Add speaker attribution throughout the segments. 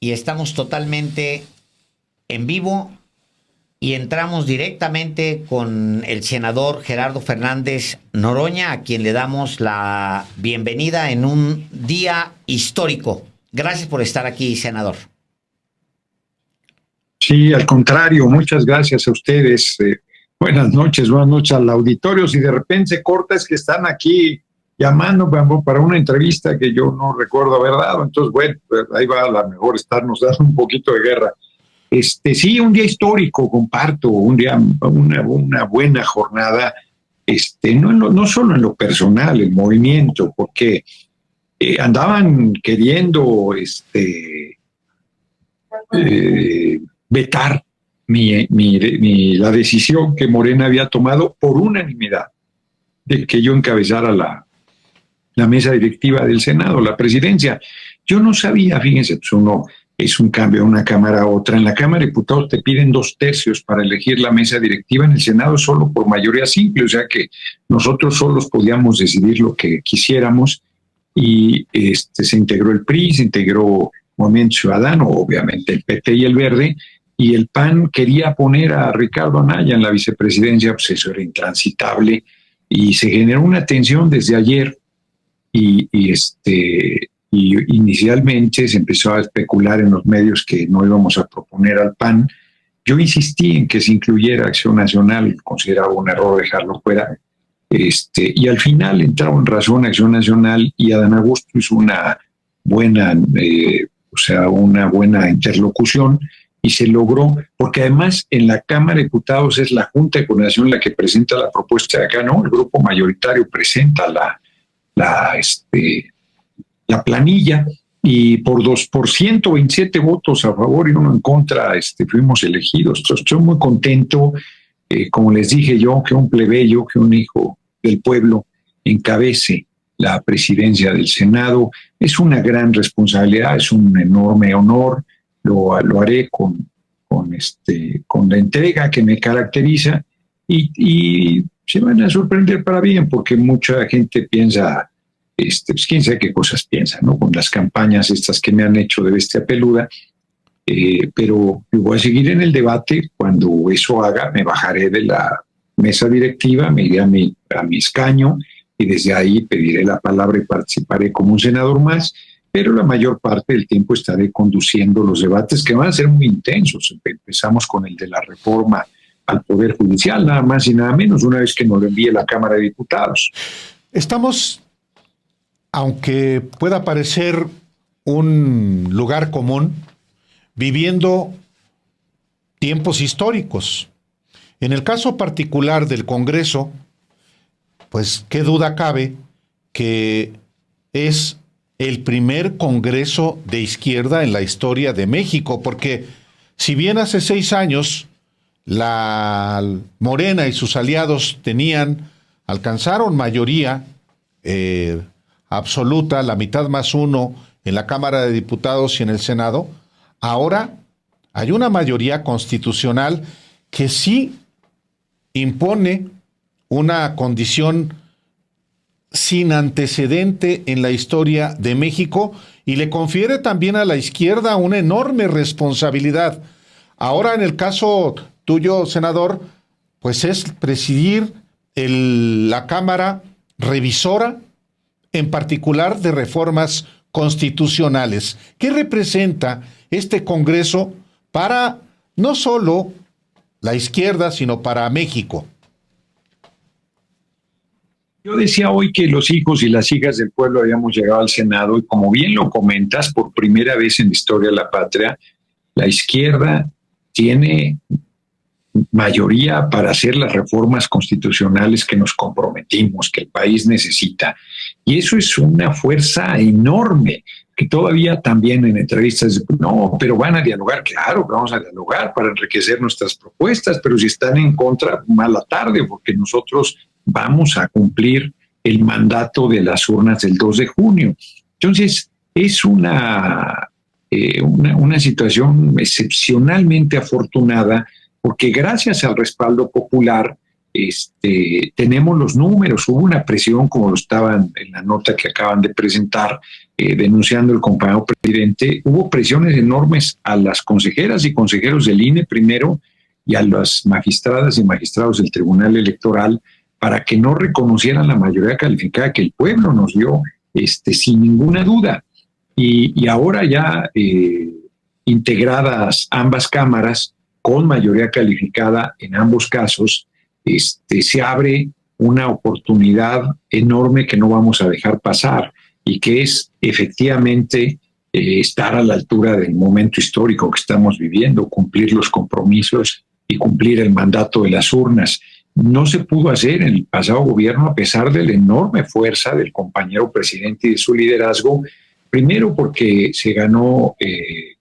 Speaker 1: y estamos totalmente en vivo y entramos directamente con el senador Gerardo Fernández Noroña, a quien le damos la bienvenida en un día histórico. Gracias por estar aquí, senador.
Speaker 2: Sí, al contrario, muchas gracias a ustedes. Buenas noches al auditorio. Si de repente se corta es que están aquí llamando para una entrevista que yo no recuerdo haber dado. Entonces, bueno, ahí va a lo mejor estarnos dando un poquito de guerra. Sí, un día histórico, comparto, una buena jornada, no solo en lo personal, el movimiento, porque andaban queriendo vetar la decisión que Morena había tomado por unanimidad de que yo encabezara la mesa directiva del Senado, la presidencia. Yo no sabía, fíjense, pues uno es un cambio de una cámara a otra. En la Cámara de Diputados te piden 2/3 para elegir la mesa directiva, en el Senado solo por mayoría simple, o sea que nosotros solos podíamos decidir lo que quisiéramos, y se integró el PRI, se integró Movimiento Ciudadano, obviamente el PT y el Verde, y el PAN quería poner a Ricardo Anaya en la vicepresidencia. Pues eso era intransitable, y se generó una tensión desde ayer, y inicialmente se empezó a especular en los medios que no íbamos a proponer al PAN. Yo insistí en que se incluyera Acción Nacional, consideraba un error dejarlo fuera, y al final entraba en razón Acción Nacional, y Adán Augusto hizo una buena interlocución, y se logró, porque además en la Cámara de Diputados es la Junta de Coordinación la que presenta la propuesta. De acá no, el grupo mayoritario presenta la planilla, y por 127 votos a favor y 1 en contra fuimos elegidos. Entonces, estoy muy contento, como les dije yo, que un plebeyo, que un hijo del pueblo encabece la presidencia del Senado. Es una gran responsabilidad, es un enorme honor. Lo haré con la entrega que me caracteriza, y se van a sorprender para bien, porque mucha gente piensa, pues quién sabe qué cosas piensan, ¿no? Con las campañas estas que me han hecho de bestia peluda, pero voy a seguir en el debate. Cuando eso haga, me bajaré de la mesa directiva, me iré a mi escaño, y desde ahí pediré la palabra y participaré como un senador más, pero la mayor parte del tiempo estaré conduciendo los debates, que van a ser muy intensos. Empezamos con el de la reforma al Poder Judicial, nada más y nada menos, una vez que nos lo envíe la Cámara de Diputados.
Speaker 3: Estamos, aunque pueda parecer un lugar común, viviendo tiempos históricos. En el caso particular del Congreso, pues qué duda cabe que es el primer Congreso de izquierda en la historia de México, porque si bien hace 6 años la Morena y sus aliados alcanzaron mayoría absoluta, la mitad más 1 en la Cámara de Diputados y en el Senado, ahora hay una mayoría constitucional que sí impone una condición sin antecedente en la historia de México, y le confiere también a la izquierda una enorme responsabilidad. Ahora, en el caso tuyo, senador, pues es presidir la Cámara Revisora, en particular de reformas constitucionales. ¿Qué representa este Congreso para no solo la izquierda, sino para México?
Speaker 2: Yo decía hoy que los hijos y las hijas del pueblo habíamos llegado al Senado, y como bien lo comentas, por primera vez en la historia de la patria, la izquierda tiene mayoría para hacer las reformas constitucionales que nos comprometimos, que el país necesita. Y eso es una fuerza enorme, que todavía también en entrevistas, no, pero van a dialogar. Claro que vamos a dialogar para enriquecer nuestras propuestas, pero si están en contra, mala tarde, porque nosotros vamos a cumplir el mandato de las urnas del 2 de junio. Entonces, es una situación excepcionalmente afortunada, porque gracias al respaldo popular tenemos los números. Hubo una presión, como lo estaban en la nota que acaban de presentar, denunciando el compañero presidente. Hubo presiones enormes a las consejeras y consejeros del INE primero y a las magistradas y magistrados del Tribunal Electoral para que no reconocieran la mayoría calificada que el pueblo nos dio, sin ninguna duda. Y ahora ya integradas ambas cámaras con mayoría calificada en ambos casos, se abre una oportunidad enorme que no vamos a dejar pasar y que es efectivamente estar a la altura del momento histórico que estamos viviendo, cumplir los compromisos y cumplir el mandato de las urnas. No se pudo hacer en el pasado gobierno a pesar de la enorme fuerza del compañero presidente y de su liderazgo, primero porque se ganó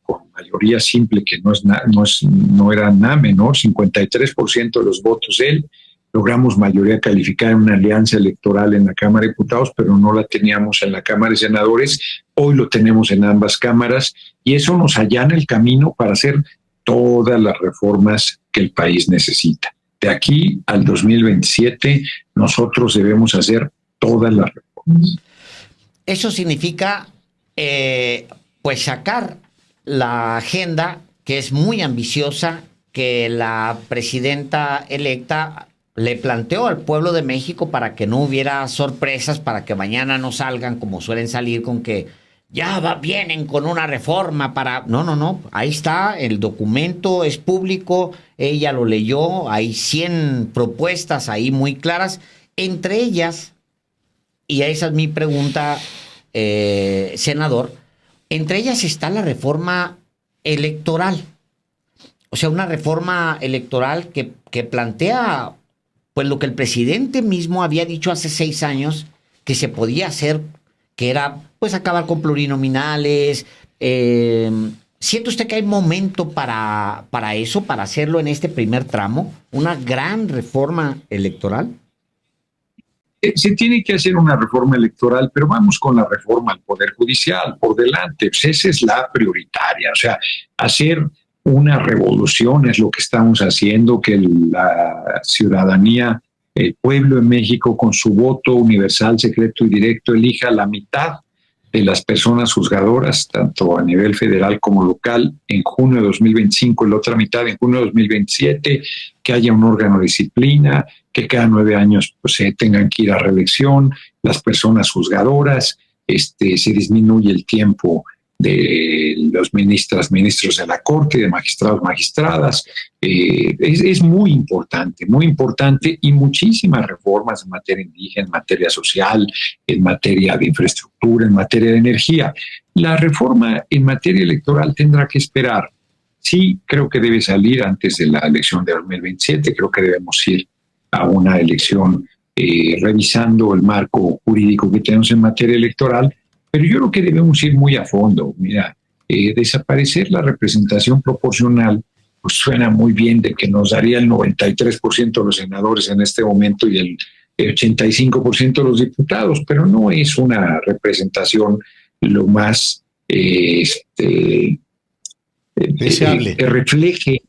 Speaker 2: con mayoría simple, que no era nada menor, 53% de los votos él. Logramos mayoría calificada en una alianza electoral en la Cámara de Diputados, pero no la teníamos en la Cámara de Senadores. Hoy lo tenemos en ambas cámaras y eso nos allana el camino para hacer todas las reformas que el país necesita. De aquí al 2027 nosotros debemos hacer todas las reformas.
Speaker 1: Eso significa pues sacar la agenda, que es muy ambiciosa, que la presidenta electa le planteó al pueblo de México para que no hubiera sorpresas, para que mañana no salgan como suelen salir con que vienen con una reforma para... No, ahí está, el documento es público, ella lo leyó, hay 100 propuestas ahí muy claras, entre ellas, y esa es mi pregunta, senador, entre ellas está la reforma electoral. O sea, una reforma electoral que plantea pues lo que el presidente mismo había dicho hace 6 años que se podía hacer, que era pues acabar con plurinominales. ¿Siente usted que hay momento para eso, para hacerlo en este primer tramo? ¿Una gran reforma electoral?
Speaker 2: Se tiene que hacer una reforma electoral, pero vamos con la reforma al Poder Judicial por delante. Pues esa es la prioritaria. O sea, hacer una revolución es lo que estamos haciendo, que la ciudadanía, el pueblo de México, con su voto universal, secreto y directo, elija la mitad de las personas juzgadoras, tanto a nivel federal como local, en junio de 2025, y la otra mitad en junio de 2027, que haya un órgano de disciplina, que cada 9 años pues, se tengan que ir a reelección las personas juzgadoras, se disminuye el tiempo de los ministros de la Corte, de magistrados, magistradas. Es muy importante y muchísimas reformas en materia indígena, en materia social, en materia de infraestructura, en materia de energía. La reforma en materia electoral tendrá que esperar. Sí, creo que debe salir antes de la elección de 2027, creo que debemos ir a una elección revisando el marco jurídico que tenemos en materia electoral, pero yo creo que debemos ir muy a fondo. Mira, desaparecer la representación proporcional, pues suena muy bien de que nos daría el 93% de los senadores en este momento y el 85% de los diputados, pero no es una representación lo más
Speaker 3: deseable,
Speaker 2: que refleje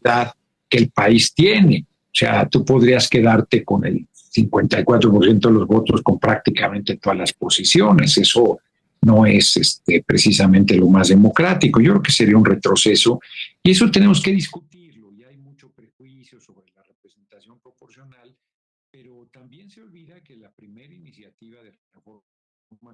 Speaker 2: la edad que el país tiene. O sea, tú podrías quedarte con el 54% de los votos con prácticamente todas las posiciones. Eso no es precisamente lo más democrático. Yo creo que sería un retroceso y eso tenemos que discutirlo. Y hay mucho prejuicio sobre la representación proporcional, pero también se olvida que la primera iniciativa de reforma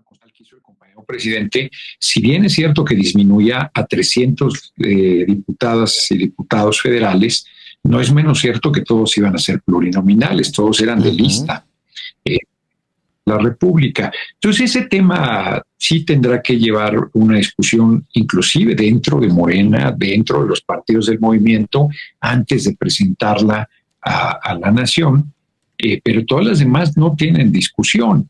Speaker 2: constitucional que hizo el compañero presidente, si bien es cierto que disminuía a 300 diputadas y diputados federales, no es menos cierto que todos iban a ser plurinominales, todos eran de lista. La República. Entonces ese tema sí tendrá que llevar una discusión inclusive dentro de Morena, dentro de los partidos del movimiento, antes de presentarla a la nación, pero todas las demás no tienen discusión.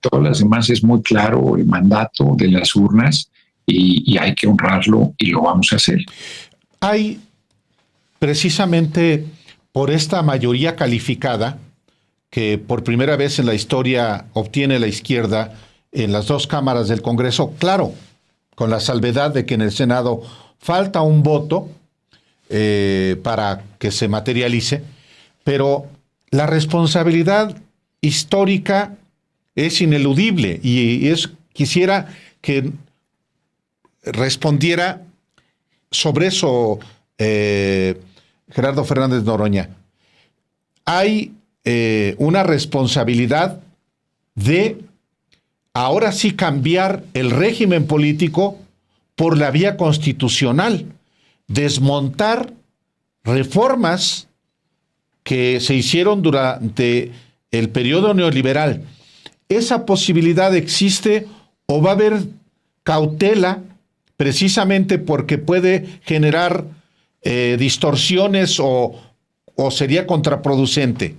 Speaker 2: Todas las demás es muy claro el mandato de las urnas y hay que honrarlo y lo vamos a hacer.
Speaker 3: Hay precisamente por esta mayoría calificada que por primera vez en la historia obtiene la izquierda en las 2 cámaras del Congreso, claro, con la salvedad de que en el Senado falta un voto para que se materialice, pero la responsabilidad histórica es ineludible y quisiera que respondiera sobre eso Gerardo Fernández Noroña. Hay una responsabilidad de ahora sí cambiar el régimen político por la vía constitucional, desmontar reformas que se hicieron durante el periodo neoliberal. ¿Esa posibilidad existe o va a haber cautela precisamente porque puede generar distorsiones o sería contraproducente?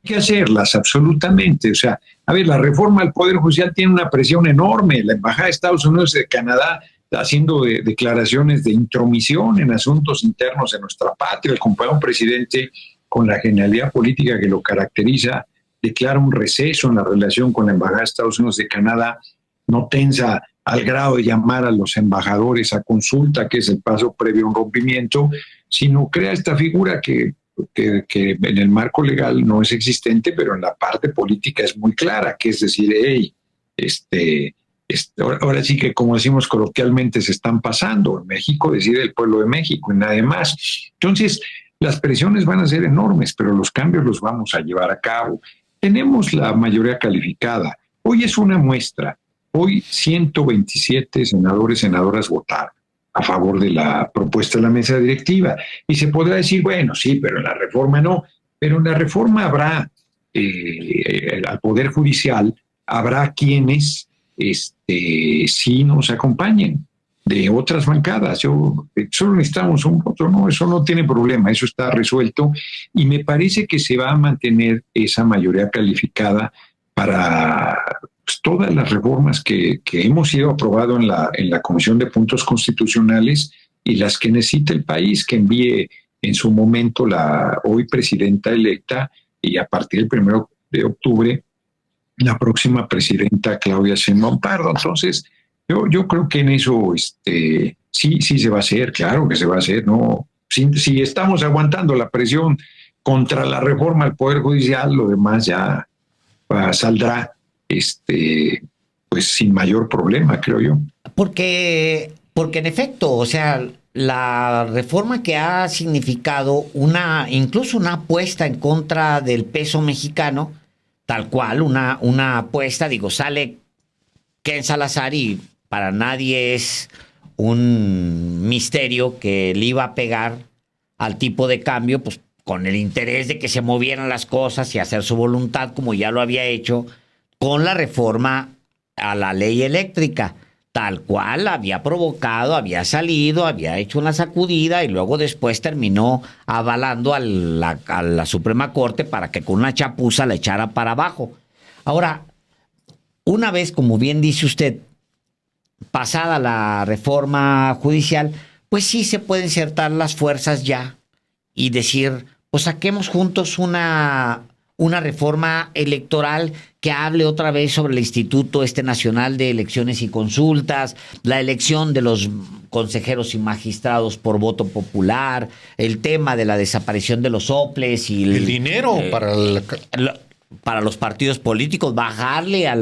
Speaker 2: Hay que hacerlas, absolutamente. O sea, a ver, la reforma al Poder Judicial tiene una presión enorme. La Embajada de Estados Unidos de Canadá está haciendo declaraciones de intromisión en asuntos internos de nuestra patria. El compañero presidente, con la genialidad política que lo caracteriza, declara un receso en la relación con la Embajada de Estados Unidos de Canadá, no tensa al grado de llamar a los embajadores a consulta, que es el paso previo a un rompimiento, sino crea esta figura que en el marco legal no es existente, pero en la parte política es muy clara, que es decir, hey, ahora sí que, como decimos coloquialmente, se están pasando. En México decide el pueblo de México y nadie más. Entonces, las presiones van a ser enormes, pero los cambios los vamos a llevar a cabo. Tenemos la mayoría calificada. Hoy es una muestra. Hoy 127 senadores, senadoras votaron a favor de la propuesta de la mesa directiva. Y se podrá decir, bueno, sí, pero en la reforma no. Pero en la reforma habrá, al Poder Judicial, habrá quienes sí nos acompañen de otras bancadas. Solo necesitamos un voto, no, eso no tiene problema, eso está resuelto. Y me parece que se va a mantener esa mayoría calificada para todas las reformas que hemos ido aprobado en la Comisión de Puntos Constitucionales y las que necesita el país, que envíe en su momento la hoy presidenta electa y a partir del 1 de octubre la próxima presidenta Claudia Sheinbaum Pardo. Entonces, yo creo que en eso sí se va a hacer, claro que se va a hacer, ¿no? Si estamos aguantando la presión contra la reforma al Poder Judicial, lo demás ya saldrá pues sin mayor problema, creo yo.
Speaker 1: Porque en efecto, o sea, la reforma que ha significado incluso una apuesta en contra del peso mexicano, tal cual, una apuesta, sale Ken Salazar y para nadie es un misterio que le iba a pegar al tipo de cambio, pues con el interés de que se movieran las cosas y hacer su voluntad, como ya lo había hecho con la reforma a la ley eléctrica, tal cual había provocado, había salido, había hecho una sacudida y luego después terminó avalando a la Suprema Corte para que con una chapuza la echara para abajo. Ahora, una vez, como bien dice usted, pasada la reforma judicial, pues sí se pueden insertar las fuerzas ya y decir, pues saquemos juntos una reforma electoral que hable otra vez sobre el Instituto Nacional de Elecciones y Consultas, la elección de los consejeros y magistrados por voto popular, el tema de la desaparición de los soples y
Speaker 3: el dinero
Speaker 1: para los partidos políticos, bajarle a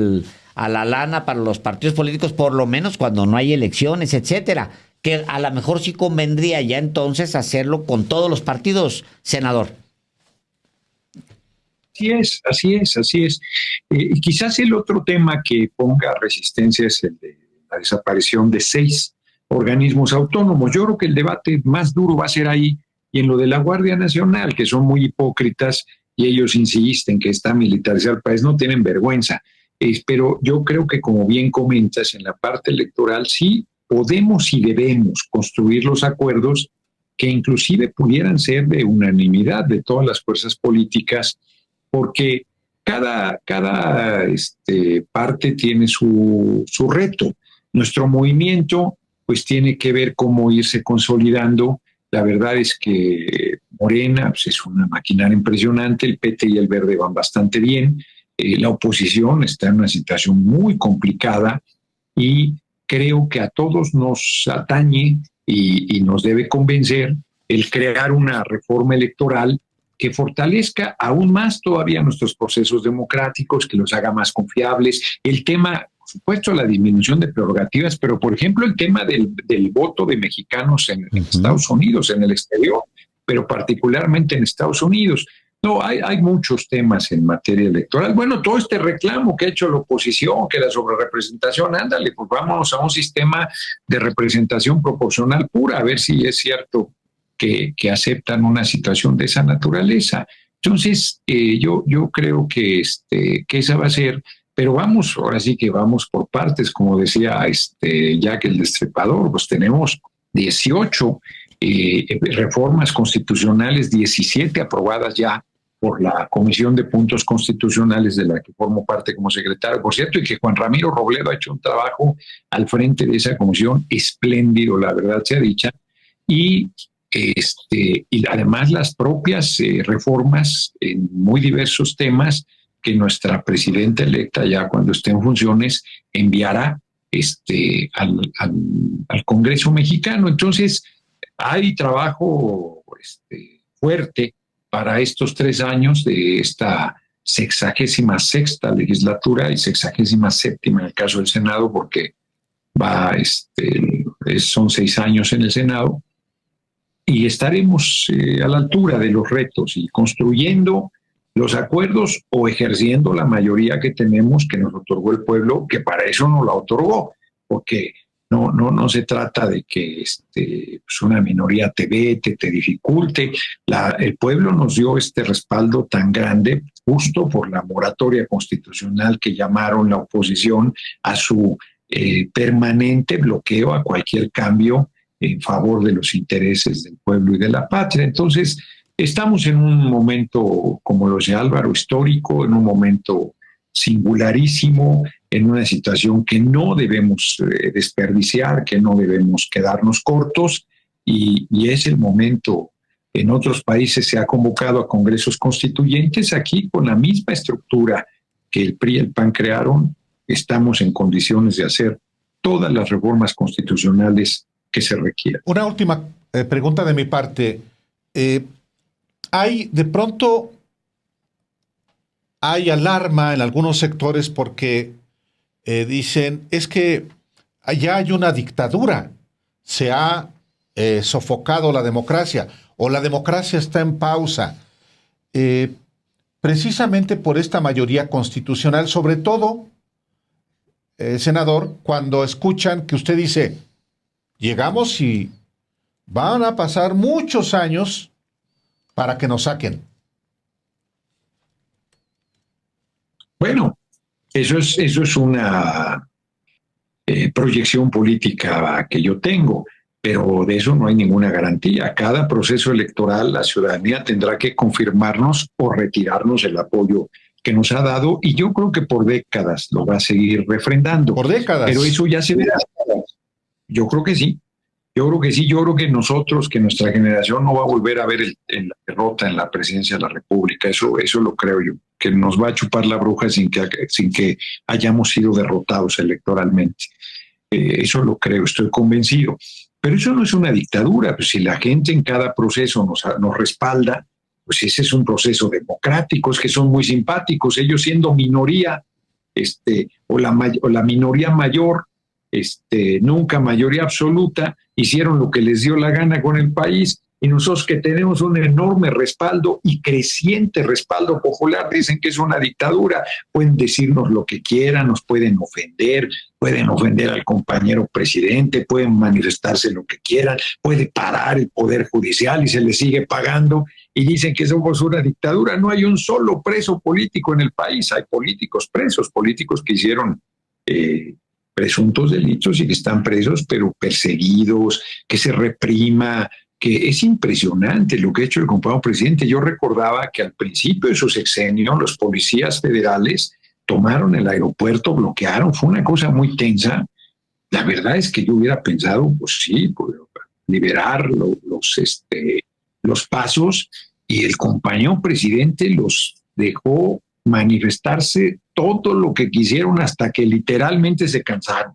Speaker 1: la lana para los partidos políticos, por lo menos cuando no hay elecciones, etcétera. Que a lo mejor sí convendría ya entonces hacerlo con todos los partidos, senador.
Speaker 2: Así es. Y quizás el otro tema que ponga resistencia es el de la desaparición de 6 organismos autónomos. Yo creo que el debate más duro va a ser ahí y en lo de la Guardia Nacional, que son muy hipócritas y ellos insisten que está militarizado el país, no tienen vergüenza. Pero yo creo que, como bien comentas, en la parte electoral sí podemos y debemos construir los acuerdos que inclusive pudieran ser de unanimidad de todas las fuerzas políticas, porque cada parte tiene su reto. Nuestro movimiento pues tiene que ver cómo irse consolidando. La verdad es que Morena pues, es una maquinaria impresionante, el PT y el Verde van bastante bien, la oposición está en una situación muy complicada y creo que a todos nos atañe y nos debe convencer el crear una reforma electoral que fortalezca aún más todavía nuestros procesos democráticos, que los haga más confiables. El tema, por supuesto, la disminución de prerrogativas, pero por ejemplo el tema del voto de mexicanos en Estados Unidos, en el exterior, pero particularmente en Estados Unidos. No, hay muchos temas en materia electoral. Bueno, todo este reclamo que ha hecho la oposición, que la sobrerepresentación, ándale, pues vámonos a un sistema de representación proporcional pura, a ver si es cierto que aceptan una situación de esa naturaleza. Entonces, yo creo que esa va a ser, pero vamos, ahora sí que vamos por partes, como decía Jack el Destripador, pues tenemos 18 reformas constitucionales, 17 aprobadas ya por la Comisión de Puntos Constitucionales de la que formo parte como secretario, por cierto, y que Juan Ramiro Robledo ha hecho un trabajo al frente de esa comisión espléndido, la verdad sea dicha, y además las propias reformas en muy diversos temas que nuestra presidenta electa, ya cuando esté en funciones, enviará al Congreso mexicano. Entonces, hay trabajo fuerte para estos 3 años de esta 66ª legislatura y 67ª en el caso del Senado, porque son 6 años en el Senado, y estaremos a la altura de los retos y construyendo los acuerdos o ejerciendo la mayoría que tenemos, que nos otorgó el pueblo, que para eso nos la otorgó, porque no se trata de que pues una minoría te vete, te dificulte. El pueblo nos dio este respaldo tan grande justo por la moratoria constitucional que llamaron la oposición a su permanente bloqueo a cualquier cambio en favor de los intereses del pueblo y de la patria. Entonces, estamos en un momento, como lo decía Álvaro, histórico, en un momento singularísimo, en una situación que no debemos desperdiciar, que no debemos quedarnos cortos, y es el momento. En otros países se ha convocado a congresos constituyentes, aquí con la misma estructura que el PRI y el PAN crearon, estamos en condiciones de hacer todas las reformas constitucionales que se requieran.
Speaker 3: Una última pregunta de mi parte. De pronto hay alarma en algunos sectores porque dicen, es que allá hay una dictadura, se ha sofocado la democracia o la democracia está en pausa. Precisamente por esta mayoría constitucional, sobre todo, senador, cuando escuchan que usted dice, llegamos y van a pasar muchos años para que nos saquen.
Speaker 2: Bueno, eso es una proyección política que yo tengo, pero de eso no hay ninguna garantía. Cada proceso electoral la ciudadanía tendrá que confirmarnos o retirarnos el apoyo que nos ha dado, y yo creo que por décadas lo va a seguir refrendando.
Speaker 3: Por décadas.
Speaker 2: Pero eso ya se verá. Yo creo que sí. Yo creo que nosotros, que nuestra generación no va a volver a ver la derrota en la presidencia de la República. Eso lo creo yo, que nos va a chupar la bruja sin que hayamos sido derrotados electoralmente. Eso lo creo, estoy convencido. Pero eso no es una dictadura. Pues si la gente en cada proceso nos respalda, pues ese es un proceso democrático. Es que son muy simpáticos. Ellos siendo minoría, o la minoría mayor, nunca mayoría absoluta, hicieron lo que les dio la gana con el país, y nosotros que tenemos un enorme respaldo y creciente respaldo popular, dicen que es una dictadura. Pueden decirnos lo que quieran, nos pueden ofender al compañero presidente, pueden manifestarse lo que quieran, puede parar el Poder Judicial y se les sigue pagando, y dicen que somos una dictadura. No hay un solo preso político en el país, hay políticos presos, políticos que hicieron presuntos delitos y que están presos, pero perseguidos, que se reprima, que es impresionante lo que ha hecho el compañero presidente. Yo recordaba que al principio de su sexenio los policías federales tomaron el aeropuerto, bloquearon, fue una cosa muy tensa. La verdad es que yo hubiera pensado, pues sí, pues, liberar los pasos, y el compañero presidente los dejó manifestarse todo lo que quisieron hasta que literalmente se cansaron.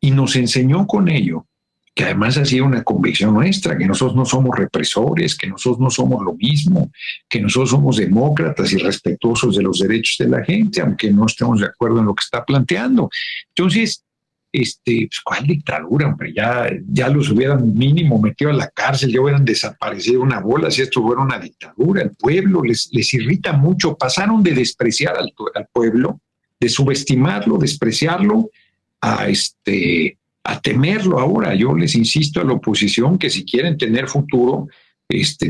Speaker 2: Y nos enseñó con ello que además ha sido una convicción nuestra, que nosotros no somos represores, que nosotros no somos lo mismo, que nosotros somos demócratas y respetuosos de los derechos de la gente, aunque no estemos de acuerdo en lo que está planteando. Entonces, pues, ¿cuál dictadura, hombre? Ya los hubieran mínimo metido a la cárcel, ya hubieran desaparecido una bola si esto fuera una dictadura. El pueblo les irrita mucho. Pasaron de despreciar al pueblo, de subestimarlo, despreciarlo, a temerlo ahora. Yo les insisto a la oposición que si quieren tener futuro,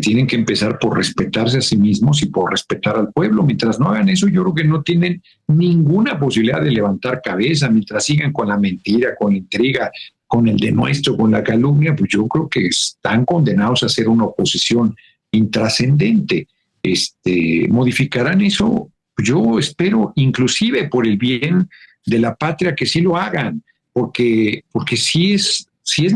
Speaker 2: tienen que empezar por respetarse a sí mismos y por respetar al pueblo. Mientras no hagan eso, yo creo que no tienen ninguna posibilidad de levantar cabeza. Mientras sigan con la mentira, con la intriga, con el denuesto, con la calumnia, pues yo creo que están condenados a ser una oposición intrascendente. ¿Modificarán eso? Yo espero, inclusive por el bien de la patria, que sí lo hagan, porque sí es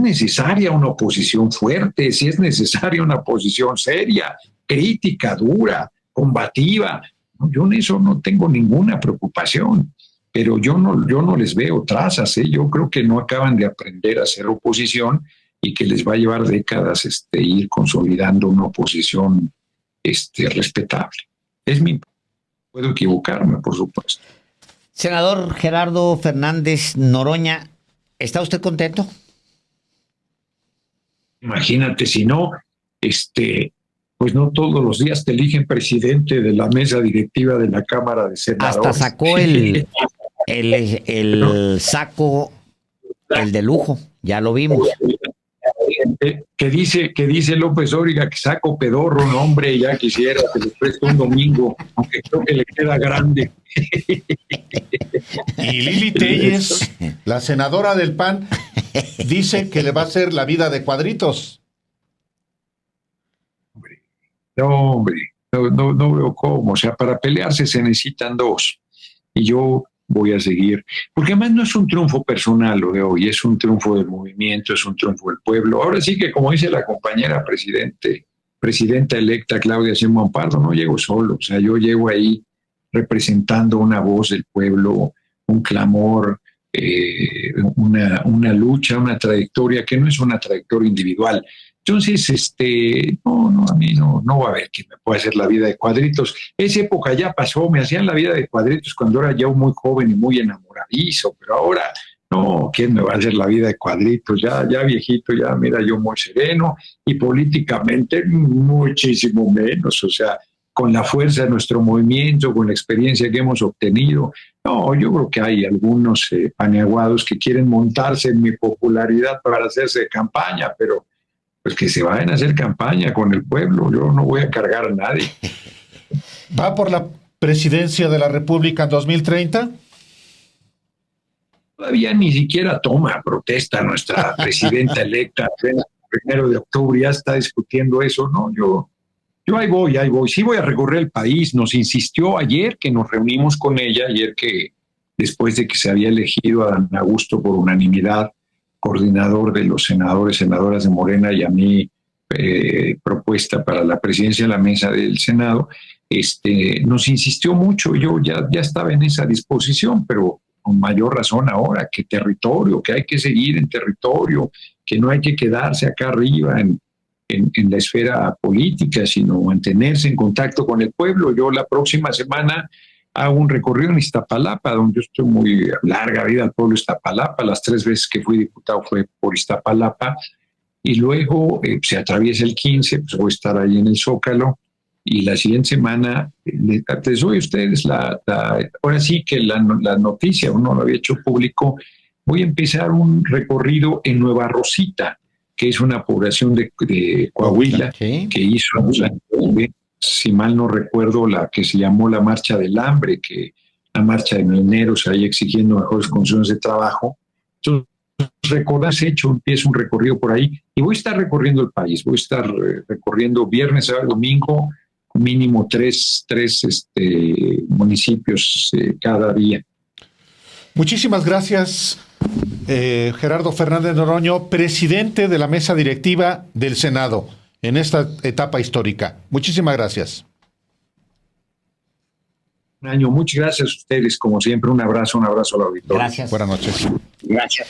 Speaker 2: necesaria una oposición fuerte, sí es necesaria una oposición seria, crítica, dura, combativa. Yo en eso no tengo ninguna preocupación, pero yo no les veo trazas, ¿eh? Yo creo que no acaban de aprender a hacer oposición y que les va a llevar décadas ir consolidando una oposición respetable. Puedo equivocarme, por supuesto.
Speaker 1: Senador Gerardo Fernández Noroña, ¿está usted contento?
Speaker 2: Imagínate, si no, pues no todos los días te eligen presidente de la mesa directiva de la Cámara de Senadores.
Speaker 1: Hasta sacó el saco, el de lujo, ya lo vimos.
Speaker 2: Que dice López Dóriga que saco pedorro, no, hombre, ya quisiera que le preste un domingo, aunque creo que le queda grande.
Speaker 3: Y Lili Téllez, la senadora del PAN, dice que le va a hacer la vida de cuadritos.
Speaker 2: No veo cómo. O sea, para pelearse se necesitan dos. Y yo voy a seguir. Porque además no es un triunfo personal lo de hoy, es un triunfo del movimiento, es un triunfo del pueblo. Ahora sí que, como dice la compañera presidenta electa Claudia Sheinbaum Pardo, no llego solo. O sea, yo llego ahí representando una voz del pueblo, un clamor, una lucha, una trayectoria que no es una trayectoria individual. Entonces, a mí no va a haber quien me pueda hacer la vida de cuadritos. Esa época ya pasó, me hacían la vida de cuadritos cuando era yo muy joven y muy enamoradizo, pero ahora, no, ¿quién me va a hacer la vida de cuadritos? Ya viejito, ya mira, yo muy sereno y políticamente muchísimo menos, o sea, con la fuerza de nuestro movimiento, con la experiencia que hemos obtenido. No, yo creo que hay algunos paneaguados que quieren montarse en mi popularidad para hacerse de campaña, pero pues que se vayan a hacer campaña con el pueblo. Yo no voy a cargar a nadie.
Speaker 3: ¿Va por la presidencia de la República en 2030?
Speaker 2: Todavía ni siquiera toma protesta nuestra presidenta electa. El 1 de octubre ya está discutiendo eso. No, yo ahí voy. Sí voy a recorrer el país. Nos insistió ayer que nos reunimos con ella, ayer que después de que se había elegido a Dan Augusto por unanimidad, coordinador de los senadoras de Morena, y a mí propuesta para la presidencia de la mesa del Senado, nos insistió mucho. Yo ya estaba en esa disposición, pero con mayor razón ahora, que hay que seguir en territorio, que no hay que quedarse acá arriba en la esfera política, sino mantenerse en contacto con el pueblo. Yo la próxima semana hago un recorrido en Iztapalapa, donde yo estoy muy larga vida al pueblo de Iztapalapa. Las 3 veces que fui diputado fue por Iztapalapa. Y luego se atraviesa el 15, pues voy a estar ahí en el Zócalo. Y la siguiente semana, les doy a ustedes ahora sí que la noticia, uno lo había hecho público, voy a empezar un recorrido en Nueva Rosita, que es una población de Coahuila,
Speaker 1: sí,
Speaker 2: que hizo, si mal no recuerdo, la que se llamó la Marcha del Hambre, que la marcha de mineros ahí exigiendo mejores condiciones de trabajo. Entonces, empiezo un recorrido por ahí y voy a estar recorriendo el país. Voy a estar recorriendo viernes, sábado, domingo, mínimo tres municipios cada día.
Speaker 3: Muchísimas gracias, Gerardo Fernández Noroña, presidente de la mesa directiva del Senado en esta etapa histórica. Muchísimas gracias.
Speaker 2: Un año. Muchas gracias a ustedes, como siempre. Un abrazo al auditorio.
Speaker 1: Gracias.
Speaker 3: Buenas noches.
Speaker 1: Gracias.